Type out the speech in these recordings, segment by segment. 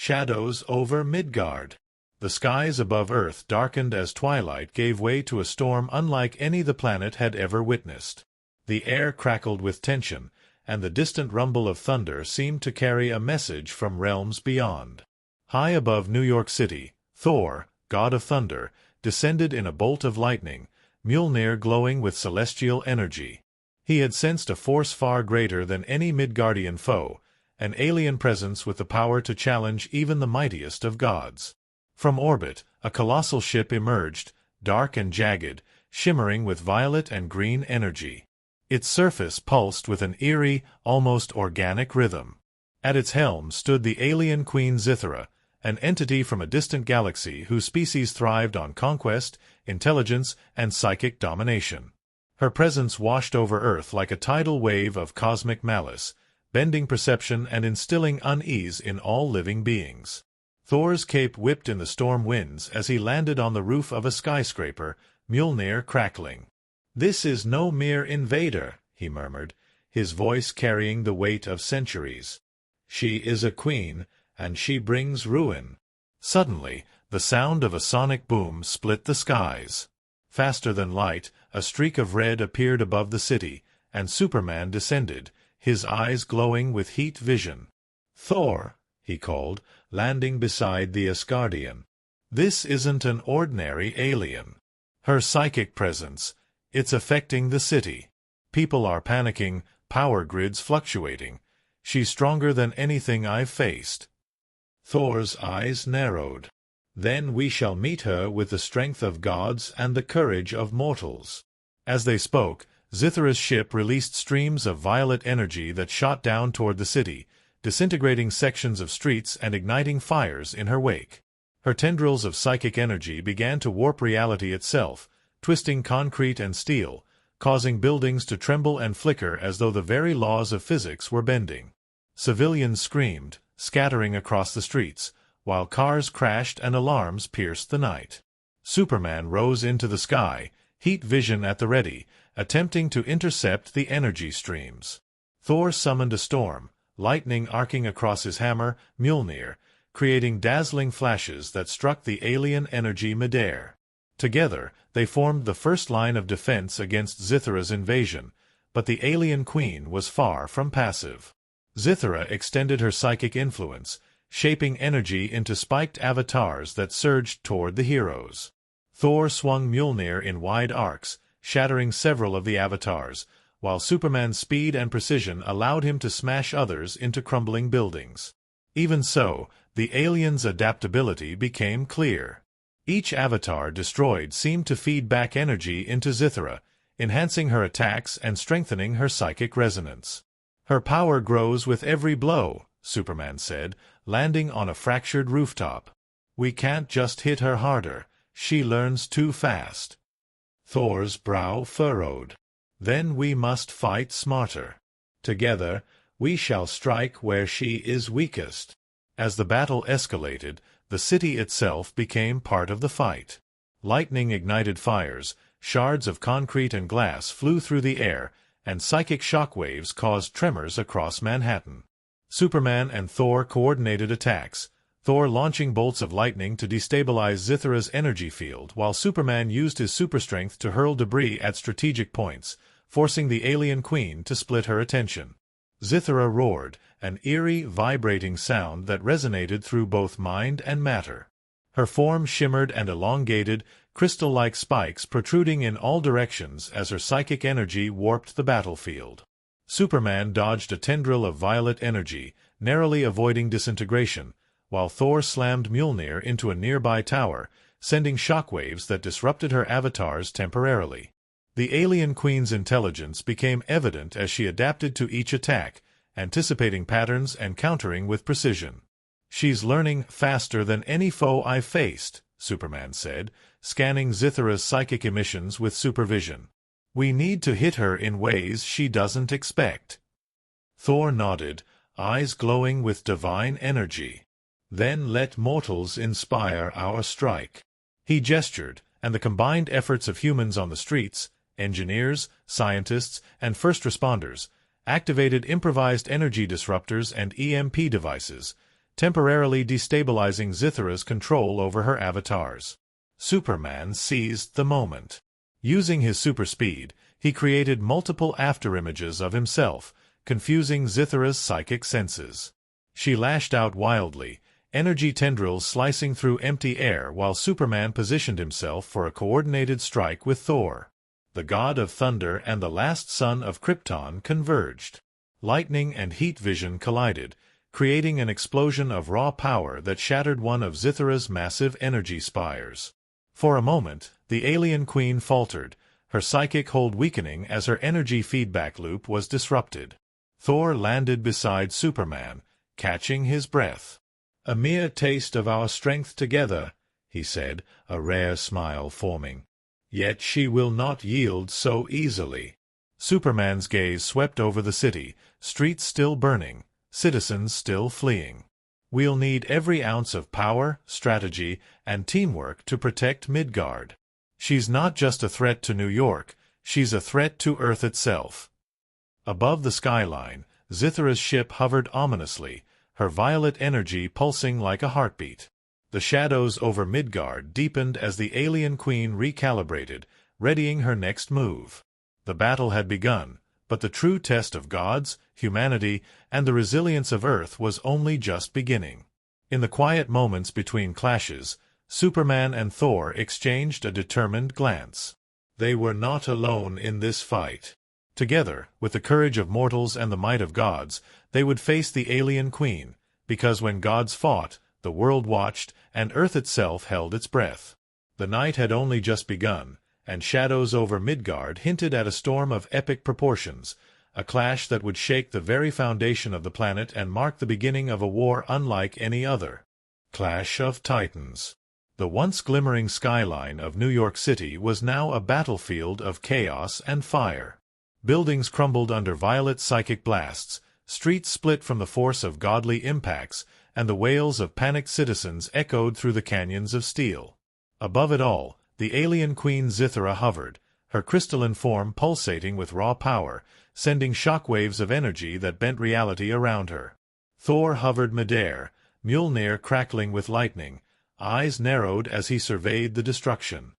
Shadows over Midgard. The skies above Earth darkened as twilight gave way to a storm unlike any the planet had ever witnessed. The air crackled with tension, and the distant rumble of thunder seemed to carry a message from realms beyond. High above New York City, Thor, god of thunder, descended in a bolt of lightning, Mjolnir glowing with celestial energy. He had sensed a force far greater than any Midgardian foe, an alien presence with the power to challenge even the mightiest of gods. From orbit, a colossal ship emerged, dark and jagged, shimmering with violet and green energy. Its surface pulsed with an eerie, almost organic rhythm. At its helm stood the alien queen Zythera, an entity from a distant galaxy whose species thrived on conquest, intelligence, and psychic domination. Her presence washed over Earth like a tidal wave of cosmic malice, bending perception and instilling unease in all living beings. Thor's cape whipped in the storm winds as he landed on the roof of a skyscraper, Mjolnir crackling. "This is no mere invader," he murmured, his voice carrying the weight of centuries. "She is a queen, and she brings ruin." Suddenly, the sound of a sonic boom split the skies. Faster than light, a streak of red appeared above the city, and Superman descended, his eyes glowing with heat vision. "Thor," he called, landing beside the Asgardian. "This isn't an ordinary alien. Her psychic presence, it's affecting the city. People are panicking, power grids fluctuating. She's stronger than anything I've faced." Thor's eyes narrowed. "Then we shall meet her with the strength of gods and the courage of mortals." As they spoke, Zythera's ship released streams of violet energy that shot down toward the city, disintegrating sections of streets and igniting fires in her wake. Her tendrils of psychic energy began to warp reality itself, twisting concrete and steel, causing buildings to tremble and flicker as though the very laws of physics were bending. Civilians screamed, scattering across the streets, while cars crashed and alarms pierced the night. Superman rose into the sky, heat vision at the ready, attempting to intercept the energy streams. Thor summoned a storm, lightning arcing across his hammer, Mjolnir, creating dazzling flashes that struck the alien energy midair. Together, they formed the first line of defense against Zythera's invasion, but the alien queen was far from passive. Zythera extended her psychic influence, shaping energy into spiked avatars that surged toward the heroes. Thor swung Mjolnir in wide arcs, shattering several of the avatars, while Superman's speed and precision allowed him to smash others into crumbling buildings. Even so, the alien's adaptability became clear. Each avatar destroyed seemed to feed back energy into Zythera, enhancing her attacks and strengthening her psychic resonance. "Her power grows with every blow," Superman said, landing on a fractured rooftop. "We can't just hit her harder. She learns too fast." Thor's brow furrowed. "Then we must fight smarter. Together, we shall strike where she is weakest." As the battle escalated, the city itself became part of the fight. Lightning ignited fires, shards of concrete and glass flew through the air, and psychic shockwaves caused tremors across Manhattan. Superman and Thor coordinated attacks, Thor launching bolts of lightning to destabilize Zythera's energy field, while Superman used his superstrength to hurl debris at strategic points, forcing the alien queen to split her attention. Zythera roared, an eerie, vibrating sound that resonated through both mind and matter. Her form shimmered and elongated, crystal-like spikes protruding in all directions as her psychic energy warped the battlefield. Superman dodged a tendril of violet energy, narrowly avoiding disintegration, while Thor slammed Mjolnir into a nearby tower, sending shockwaves that disrupted her avatars temporarily. The alien queen's intelligence became evident as she adapted to each attack, anticipating patterns and countering with precision. "She's learning faster than any foe I've faced," Superman said, scanning Zythera's psychic emissions with supervision. "We need to hit her in ways she doesn't expect." Thor nodded, eyes glowing with divine energy. "Then let mortals inspire our strike." He gestured, and the combined efforts of humans on the streets, engineers, scientists, and first responders, activated improvised energy disruptors and EMP devices, temporarily destabilizing Zythera's control over her avatars. Superman seized the moment. Using his super speed, he created multiple afterimages of himself, confusing Zythera's psychic senses. She lashed out wildly, energy tendrils slicing through empty air while Superman positioned himself for a coordinated strike with Thor. The god of thunder and the last son of Krypton converged. Lightning and heat vision collided, creating an explosion of raw power that shattered one of Zythera's massive energy spires. For a moment, the alien queen faltered, her psychic hold weakening as her energy feedback loop was disrupted. Thor landed beside Superman, catching his breath. "A mere taste of our strength together," he said, a rare smile forming. "Yet she will not yield so easily." Superman's gaze swept over the city, streets still burning, citizens still fleeing. "We'll need every ounce of power, strategy, and teamwork to protect Midgard. She's not just a threat to New York, she's a threat to Earth itself." Above the skyline, Zythera's ship hovered ominously, her violet energy pulsing like a heartbeat. The shadows over Midgard deepened as the alien queen recalibrated, readying her next move. The battle had begun, but the true test of gods, humanity, and the resilience of Earth was only just beginning. In the quiet moments between clashes, Superman and Thor exchanged a determined glance. They were not alone in this fight. Together, with the courage of mortals and the might of gods, they would face the alien queen, because when gods fought, the world watched, and Earth itself held its breath. The night had only just begun, and shadows over Midgard hinted at a storm of epic proportions, a clash that would shake the very foundation of the planet and mark the beginning of a war unlike any other. Clash of Titans. The once glimmering skyline of New York City was now a battlefield of chaos and fire. Buildings crumbled under violent psychic blasts, streets split from the force of godly impacts, and the wails of panicked citizens echoed through the canyons of steel. Above it all, the alien queen Zythera hovered, her crystalline form pulsating with raw power, sending shockwaves of energy that bent reality around her. Thor hovered midair, Mjolnir crackling with lightning, eyes narrowed as he surveyed the destruction.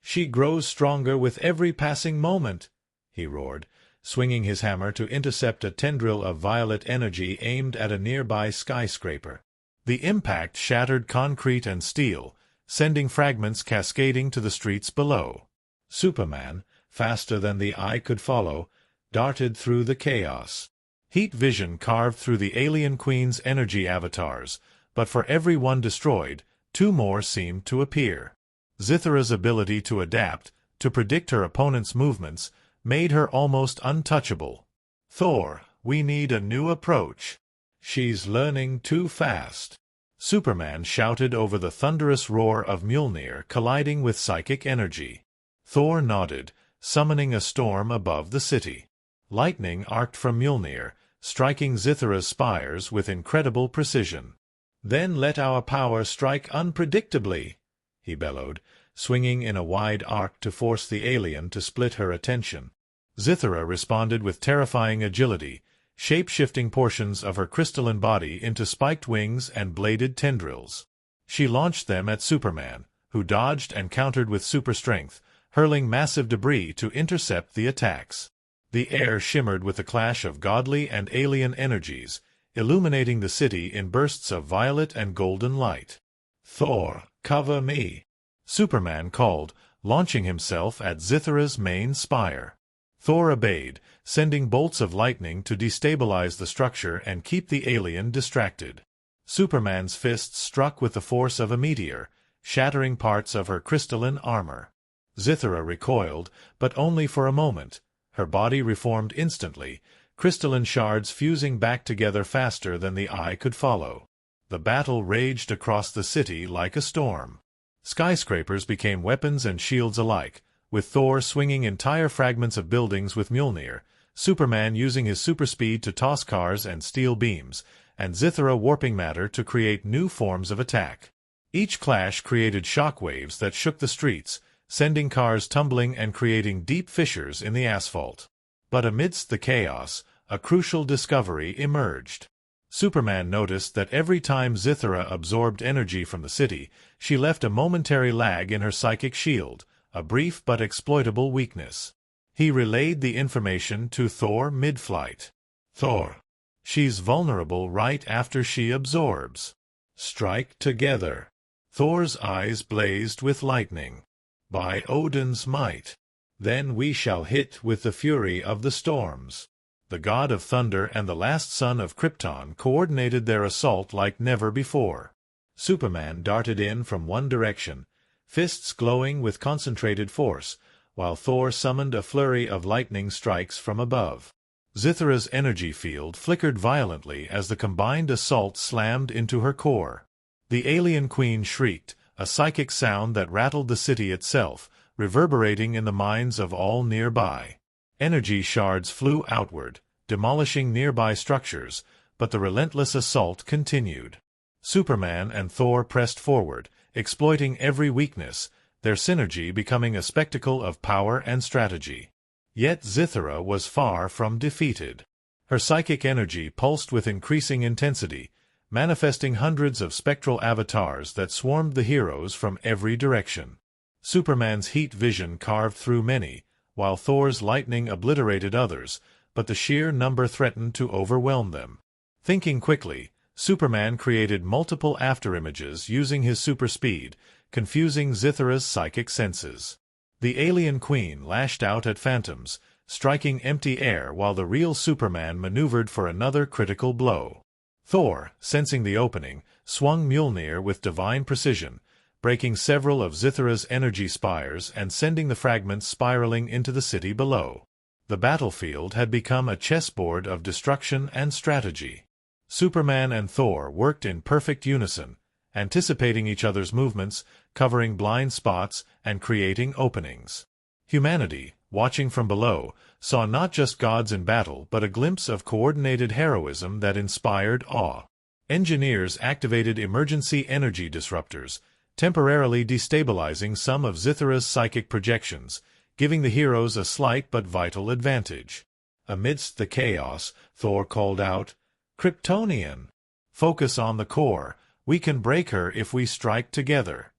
"She grows stronger with every passing moment," he roared, swinging his hammer to intercept a tendril of violet energy aimed at a nearby skyscraper. The impact shattered concrete and steel, sending fragments cascading to the streets below. Superman, faster than the eye could follow, darted through the chaos. Heat vision carved through the alien queen's energy avatars, but for every one destroyed, two more seemed to appear. Zythera's ability to adapt, to predict her opponent's movements, made her almost untouchable. "Thor, we need a new approach. She's learning too fast." Superman shouted over the thunderous roar of Mjolnir colliding with psychic energy. Thor nodded, summoning a storm above the city. Lightning arced from Mjolnir, striking Zythera's spires with incredible precision. "Then let our power strike unpredictably," he bellowed, swinging in a wide arc to force the alien to split her attention. Zythera responded with terrifying agility, shape-shifting portions of her crystalline body into spiked wings and bladed tendrils. She launched them at Superman, who dodged and countered with super strength, hurling massive debris to intercept the attacks. The air shimmered with the clash of godly and alien energies, illuminating the city in bursts of violet and golden light. "Thor, cover me," Superman called, launching himself at Zythera's main spire. Thor obeyed, sending bolts of lightning to destabilize the structure and keep the alien distracted. Superman's fists struck with the force of a meteor, shattering parts of her crystalline armor. Zythera recoiled, but only for a moment. Her body reformed instantly, crystalline shards fusing back together faster than the eye could follow. The battle raged across the city like a storm. Skyscrapers became weapons and shields alike, with Thor swinging entire fragments of buildings with Mjolnir, Superman using his superspeed to toss cars and steel beams, and Zythera warping matter to create new forms of attack. Each clash created shockwaves that shook the streets, sending cars tumbling and creating deep fissures in the asphalt. But amidst the chaos, a crucial discovery emerged. Superman noticed that every time Zythera absorbed energy from the city, she left a momentary lag in her psychic shield, a brief but exploitable weakness. He relayed the information to Thor mid-flight. "Thor, she's vulnerable right after she absorbs. Strike together." Thor's eyes blazed with lightning. "By Odin's might. Then we shall hit with the fury of the storms." The god of thunder and the last son of Krypton coordinated their assault like never before. Superman darted in from one direction, fists glowing with concentrated force, while Thor summoned a flurry of lightning strikes from above. Zythera's energy field flickered violently as the combined assault slammed into her core. The alien queen shrieked, a psychic sound that rattled the city itself, reverberating in the minds of all nearby. Energy shards flew outward, demolishing nearby structures, but the relentless assault continued. Superman and Thor pressed forward, exploiting every weakness, their synergy becoming a spectacle of power and strategy. Yet Zythera was far from defeated. Her psychic energy pulsed with increasing intensity, manifesting hundreds of spectral avatars that swarmed the heroes from every direction. Superman's heat vision carved through many, while Thor's lightning obliterated others, but the sheer number threatened to overwhelm them. Thinking quickly, Superman created multiple afterimages using his super speed, confusing Zythera's psychic senses. The alien queen lashed out at phantoms, striking empty air while the real Superman maneuvered for another critical blow. Thor, sensing the opening, swung Mjolnir with divine precision, breaking several of Zythera's energy spires and sending the fragments spiraling into the city below. The battlefield had become a chessboard of destruction and strategy. Superman and Thor worked in perfect unison, anticipating each other's movements, covering blind spots, and creating openings. Humanity, watching from below, saw not just gods in battle but a glimpse of coordinated heroism that inspired awe. Engineers activated emergency energy disruptors, temporarily destabilizing some of Zythera's psychic projections, giving the heroes a slight but vital advantage. Amidst the chaos, Thor called out, "Kryptonian! Focus on the core. We can break her if we strike together."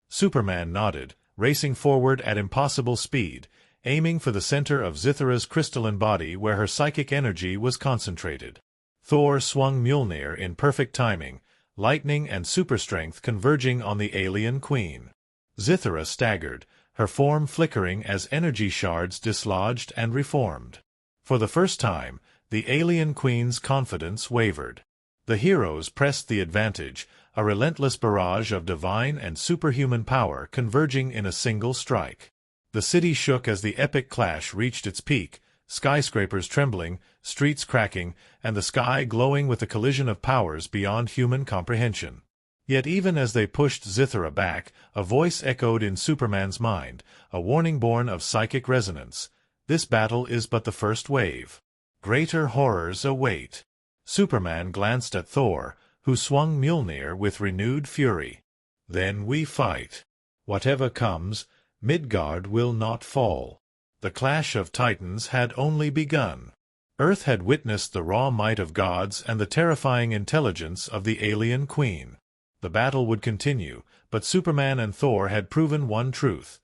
Superman nodded, racing forward at impossible speed, aiming for the center of Zythera's crystalline body where her psychic energy was concentrated. Thor swung Mjolnir in perfect timing, lightning and superstrength converging on the alien queen. Zythera staggered, her form flickering as energy shards dislodged and reformed. For the first time, the alien queen's confidence wavered. The heroes pressed the advantage, a relentless barrage of divine and superhuman power converging in a single strike. The city shook as the epic clash reached its peak, skyscrapers trembling, streets cracking, and the sky glowing with a collision of powers beyond human comprehension. Yet even as they pushed Zythera back, a voice echoed in Superman's mind, a warning born of psychic resonance. This battle is but the first wave. Greater horrors await. Superman glanced at Thor, who swung Mjolnir with renewed fury. "Then we fight. Whatever comes, Midgard will not fall." The clash of titans had only begun. Earth had witnessed the raw might of gods and the terrifying intelligence of the alien queen. The battle would continue, but Superman and Thor had proven one truth.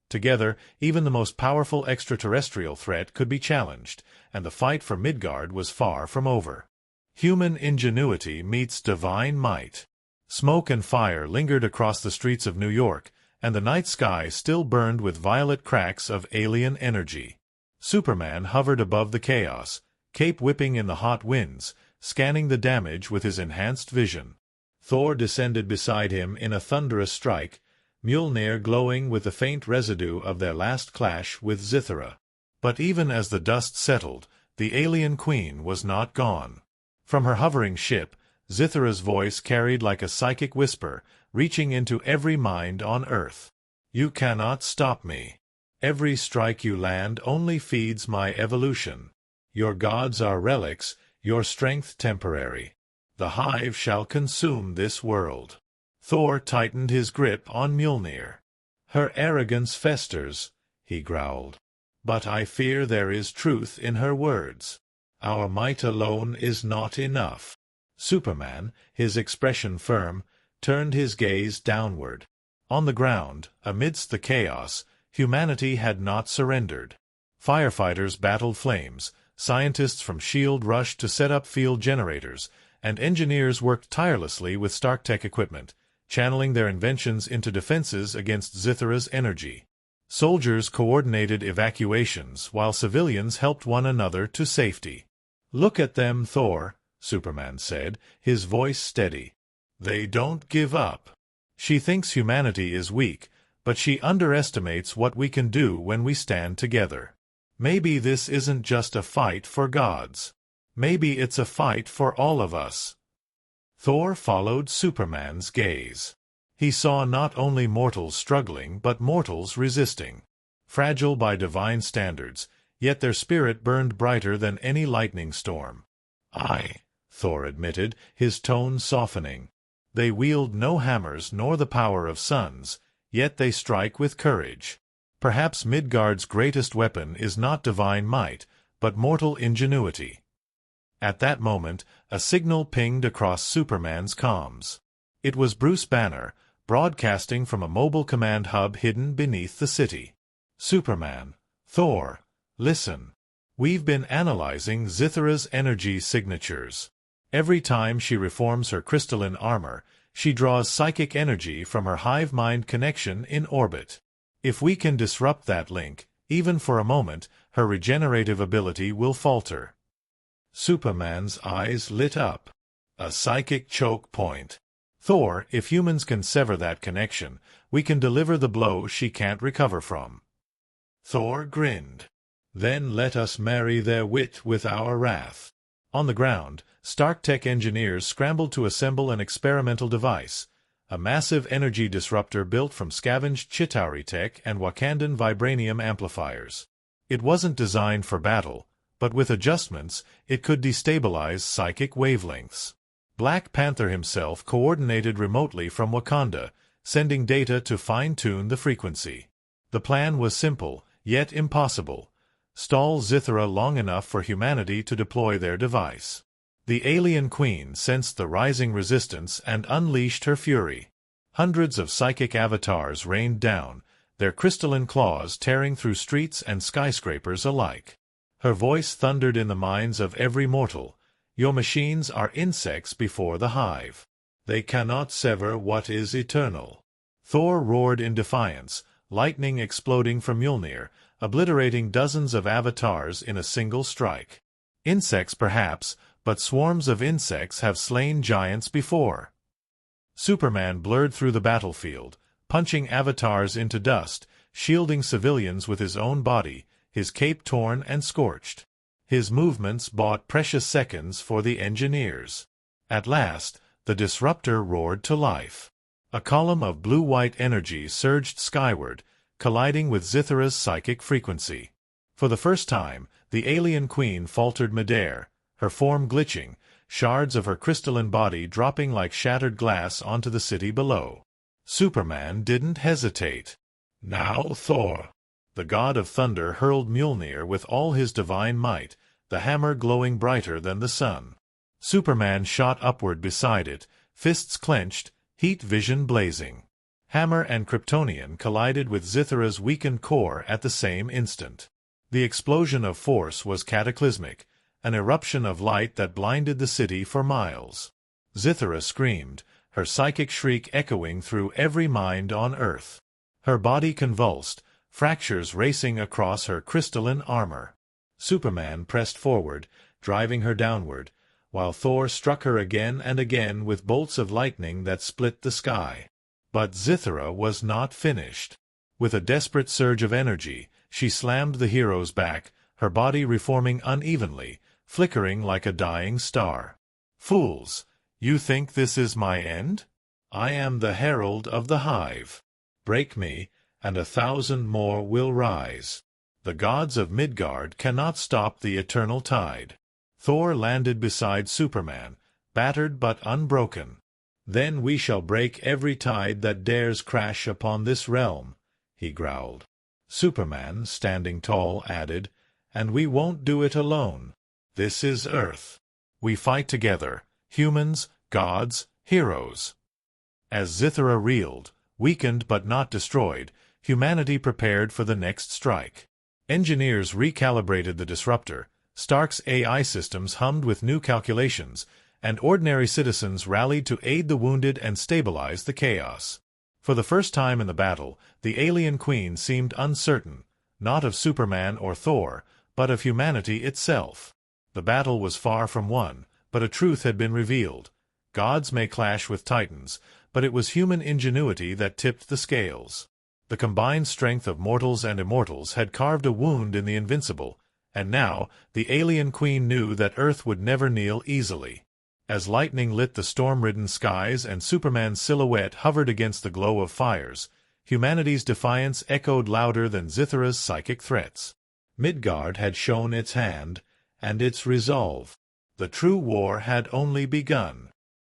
Together, even the most powerful extraterrestrial threat could be challenged, and the fight for Midgard was far from over. Human ingenuity meets divine might. Smoke and fire lingered across the streets of New York, and the night sky still burned with violet cracks of alien energy. Superman hovered above the chaos, cape whipping in the hot winds, scanning the damage with his enhanced vision. Thor descended beside him in a thunderous strike, Mjolnir glowing with the faint residue of their last clash with Zythera. But even as the dust settled, the alien queen was not gone. From her hovering ship, Zythera's voice carried like a psychic whisper, reaching into every mind on Earth. "You cannot stop me. Every strike you land only feeds my evolution. Your gods are relics, your strength temporary. The hive shall consume this world." Thor tightened his grip on Mjolnir. "Her arrogance festers," he growled. "But I fear there is truth in her words. Our might alone is not enough." Superman, his expression firm, turned his gaze downward. On the ground, amidst the chaos, humanity had not surrendered. Firefighters battled flames, scientists from S.H.I.E.L.D. rushed to set up field generators, and engineers worked tirelessly with StarkTech equipment, channeling their inventions into defenses against Zythera's energy. Soldiers coordinated evacuations while civilians helped one another to safety. "Look at them, Thor," Superman said, his voice steady. "They don't give up. She thinks humanity is weak, but she underestimates what we can do when we stand together. Maybe this isn't just a fight for gods. Maybe it's a fight for all of us." Thor followed Superman's gaze. He saw not only mortals struggling but mortals resisting. Fragile by divine standards, yet their spirit burned brighter than any lightning storm. "Aye," Thor admitted, his tone softening. "They wield no hammers nor the power of suns, yet they strike with courage. Perhaps Midgard's greatest weapon is not divine might, but mortal ingenuity." At that moment, a signal pinged across Superman's comms. It was Bruce Banner, broadcasting from a mobile command hub hidden beneath the city. "Superman, Thor, listen. We've been analyzing Zythera's energy signatures. Every time she reforms her crystalline armor, she draws psychic energy from her hive mind connection in orbit. If we can disrupt that link, even for a moment, her regenerative ability will falter." Superman's eyes lit up. "A psychic choke point. Thor, if humans can sever that connection, we can deliver the blow she can't recover from." Thor grinned. "Then let us marry their wit with our wrath." On the ground, StarkTech engineers scrambled to assemble an experimental device, a massive energy disruptor built from scavenged Chitauri tech and Wakandan vibranium amplifiers. It wasn't designed for battle, but with adjustments, it could destabilize psychic wavelengths. Black Panther himself coordinated remotely from Wakanda, sending data to fine-tune the frequency. The plan was simple, yet impossible. Stall Zythera long enough for humanity to deploy their device. The alien queen sensed the rising resistance and unleashed her fury. Hundreds of psychic avatars rained down, their crystalline claws tearing through streets and skyscrapers alike. Her voice thundered in the minds of every mortal. "Your machines are insects before the hive. They cannot sever what is eternal." Thor roared in defiance, lightning exploding from Mjolnir, obliterating dozens of avatars in a single strike. Insects perhaps, but swarms of insects have slain giants before. Superman blurred through the battlefield, punching avatars into dust, shielding civilians with his own body, his cape torn and scorched. His movements bought precious seconds for the engineers. At last, the disruptor roared to life. A column of blue-white energy surged skyward, colliding with Zythera's psychic frequency. For the first time, the alien queen faltered midair, her form glitching, shards of her crystalline body dropping like shattered glass onto the city below. Superman didn't hesitate. "Now, Thor!" The god of thunder hurled Mjolnir with all his divine might, the hammer glowing brighter than the sun. Superman shot upward beside it, fists clenched, heat vision blazing. Hammer and Kryptonian collided with Zythera's weakened core at the same instant. The explosion of force was cataclysmic, an eruption of light that blinded the city for miles. Zythera screamed, her psychic shriek echoing through every mind on Earth. Her body convulsed, fractures racing across her crystalline armor. Superman pressed forward, driving her downward, while Thor struck her again and again with bolts of lightning that split the sky. But Zythera was not finished. With a desperate surge of energy, she slammed the heroes back, her body reforming unevenly, flickering like a dying star. "Fools! You think this is my end? I am the herald of the hive. Break me, and 1,000 more will rise. The gods of Midgard cannot stop the eternal tide." Thor landed beside Superman, battered but unbroken. "Then we shall break every tide that dares crash upon this realm," he growled. Superman, standing tall, added, "And we won't do it alone. This is Earth. We fight together, Humans, gods, heroes. As Zythera reeled, weakened but not destroyed, humanity prepared for the next strike. Engineers recalibrated the disruptor, Stark's AI systems hummed with new calculations, and ordinary citizens rallied to aid the wounded and stabilize the chaos. For the first time in the battle, the alien queen seemed uncertain, not of Superman or Thor, but of humanity itself. The battle was far from won, but a truth had been revealed. Gods may clash with titans, but it was human ingenuity that tipped the scales. The combined strength of mortals and immortals had carved a wound in the invincible, and now the alien queen knew that Earth would never kneel easily. As lightning lit the storm-ridden skies and Superman's silhouette hovered against the glow of fires, humanity's defiance echoed louder than Zythera's psychic threats. Midgard had shown its hand, and its resolve. The true war had only begun.